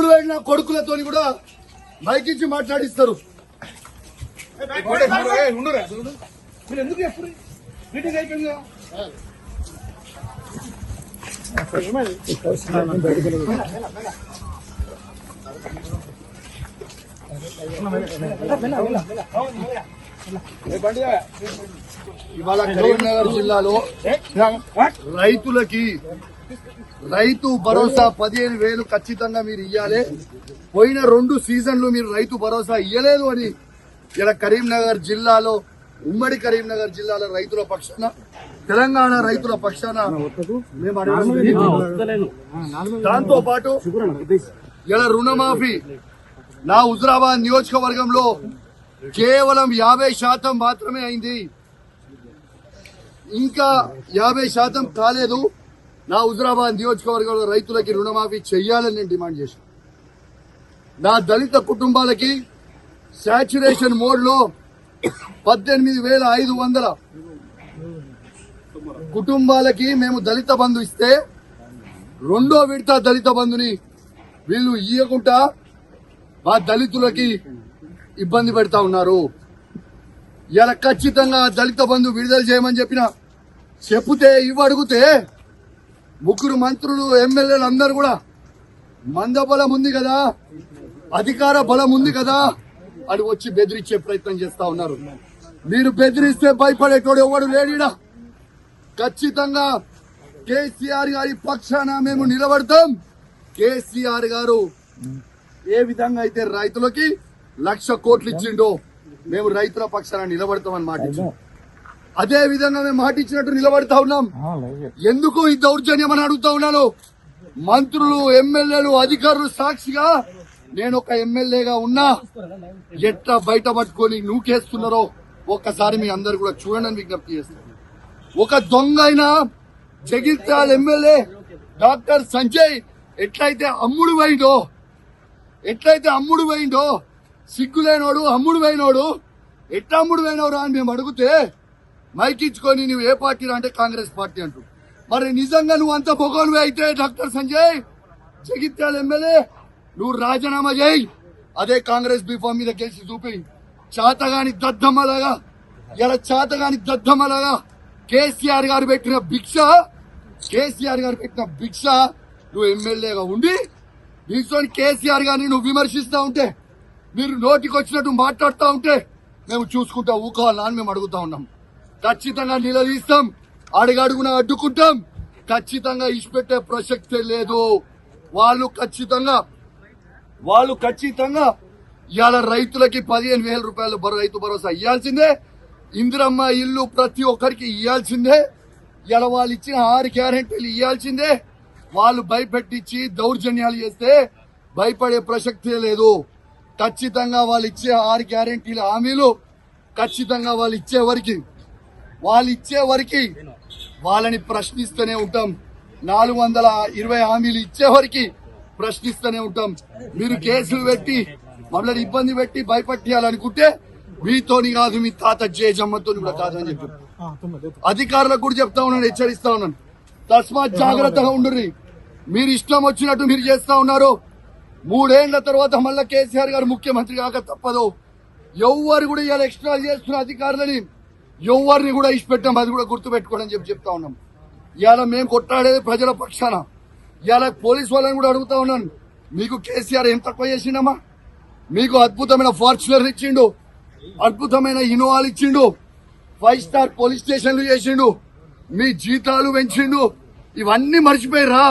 అమ్ముడు వెళ్ళిన కొడుకులతో కూడా మైకించి మాట్లాడిస్తారు. ఎందుకు ఎప్పుడు మీటింగ్ అయిపోయిందిగా ఇవాళ కరీంనగర్ జిల్లాలో రైతులకి రైతు భరోసా 15,000 ఖచ్చితంగా మీరు ఇయ్యాలి. పోయిన 2 సీజన్లు మీరు రైతు భరోసా ఇయ్యలేదు అని ఇలా కరీంనగర్ జిల్లాలో ఉమ్మడి కరీంనగర్ జిల్లాలో రైతుల పక్షాన తెలంగాణ రైతుల పక్షాన దాంతో పాటు ఇలా రుణమాఫీ నా హుజురాబాద్ నియోజకవర్గంలో కేవలం 50% మాత్రమే అయింది. ఇంకా 50% కాలేదు. నా హుజురాబాద్ నియోజకవర్గంలో రైతులకి రుణమాఫీ చెయ్యాలని నేను డిమాండ్ చేశాను. నా దళిత కుటుంబాలకి సాచ్యురేషన్ మోడ్ లో 18,500 కుటుంబాలకి మేము దళిత బంధు ఇస్తే 2వ విడత దళిత బంధుని వీళ్ళు ఇయ్యకుండా మా దళితులకి ఇబ్బంది పెడతా ఉన్నారు. ఇలా ఖచ్చితంగా దళిత బంధు విడుదల చేయమని చెప్తే ఇవ్వడుగుతే 3 మంత్రులు ఎమ్మెల్యేలు అందరూ కూడా మందబలం ఉంది కదా, అధికార బలం ఉంది కదా అని వచ్చి బెదిరించే ప్రయత్నం చేస్తా ఉన్నారు. మీరు బెదిరిస్తే భయపడేటోడు ఎవడు లేడీడా. ఖచ్చితంగా కేసీఆర్ గారి పక్షాన మేము నిలబడతాం. కేసీఆర్ గారు ఏ విధంగా అయితే రైతులకి 1,00,000 కోట్లు ఇచ్చిండో మేము రైతుల పక్షాన నిలబడతామని మాట ఇచ్చాం. అదే విధంగా మేము మాట ఇచ్చినట్టు నిలబడతా ఉన్నాం. ఎందుకు ఈ దౌర్జన్యం అని అడుగుతా ఉన్నాను. మంత్రులు ఎమ్మెల్యేలు అధికారులు సాక్షిగా నేను ఒక ఎమ్మెల్యేగా ఉన్నా ఎట్లా బయట పట్టుకొని నూకేస్తున్నారో ఒక్కసారి మీ అందరు కూడా చూడండి విజ్ఞప్తి చేస్తాను. ఒక దొంగ అయినా జగిత్యాల ఎమ్మెల్యే డాక్టర్ సంజయ్ ఎట్లయితే అమ్ముడు పోయిండో సిగ్గులేనోడు అమ్ముడు పోయినోడు ఎట్లా అమ్ముడు పోయినోడు అని మేము అడిగితే మైకించుకొని నువ్వు ఏ పార్టీ అంటే కాంగ్రెస్ పార్టీ అంటూ. మరి నిజంగా నువ్వు అంత పొగోనువే అయితే డాక్టర్ సంజయ్ జగిత్యాల ఎమ్మెల్యే నువ్వు రాజీనామా చేయి. అదే కాంగ్రెస్ బీఫామ్ మీద గెలిచి చూపి చాతగాని దద్దమ్మలాగా కేసీఆర్ గారు పెట్టిన భిక్ష నువ్వు ఎమ్మెల్యేగా ఉండి దీంతో కేసీఆర్ గారిని నువ్వు విమర్శిస్తా ఉంటే, మీరు నోటికి వచ్చినట్టు మాట్లాడుతూ ఉంటే మేము చూసుకుంటా ఊకోవాలని అని మేము అడుగుతా ఉన్నాం. ఖచ్చితంగా నిలదీస్తాం, అడుగడుగున అడ్డుకుంటాం. ఖచ్చితంగా ఇచ్చిపెట్టే ప్రసక్తే లేదు. వాళ్ళు ఖచ్చితంగా ఇవాళ రైతులకి 15,000 రూపాయలు రైతు భరోసా ఇవ్వాల్సిందే. ఇందిరమ్మ ఇల్లు ప్రతి ఒక్కరికి ఇవ్వాల్సిందే. ఇలా వాళ్ళు ఇచ్చిన 6 గ్యారెంటీలు ఇవ్వాల్సిందే. వాళ్ళు భయపెట్టించి దౌర్జన్యాలు చేస్తే భయపడే ప్రసక్తే లేదు. ఖచ్చితంగా వాళ్ళు ఇచ్చే 6 గ్యారెంటీల హామీలు ఖచ్చితంగా వాళ్ళు ఇచ్చే వరకు వాళ్ళని ప్రశ్నిస్తూనే ఉంటాం. 420 హామీలు ఇచ్చే వరకు ప్రశ్నిస్తూనే ఉంటాం. మీరు కేసులు పెట్టి మమ్మల్ని ఇబ్బంది పెట్టి భయపెట్టాలనుకుంటే మీతోని కాదు, మీ తాత జేజమ్మతో కూడా కాదని చెప్పి అధికారులకు కూడా చెప్తా ఉన్నాను, హెచ్చరిస్తా ఉన్నాను. తస్మాత్ జాగ్రత్తగా ఉండుర్రి. మీరు ఇష్టం వచ్చినట్టు మీరు చేస్తా ఉన్నారు. 3 ఏళ్ల తర్వాత మళ్ళా కేసీఆర్ గారు ముఖ్యమంత్రి కాక తప్పదు. ఎవరు కూడా ఇలా ఎక్స్ట్రా చేస్తున్న అధికారులని ఎవరిని కూడా ఇచ్చిపెట్టాం. అది కూడా గుర్తుపెట్టుకోవడం చెప్తా ఉన్నాం. ఇవాళ మేము కొట్లాడేది ప్రజల పక్షాన. ఇవాళ పోలీసు వాళ్ళని కూడా అడుగుతా ఉన్నాను, మీకు కేసీఆర్ ఏం తక్కువ చేసిండమ్మా? మీకు అద్భుతమైన ఫార్చునర్ ఇచ్చిండు, అద్భుతమైన ఇన్నోవాలు ఇచ్చిండు, 5 స్టార్ పోలీస్ స్టేషన్లు చేసిండు, మీ జీతాలు పెంచిండు. ఇవన్నీ మర్చిపోయిరా?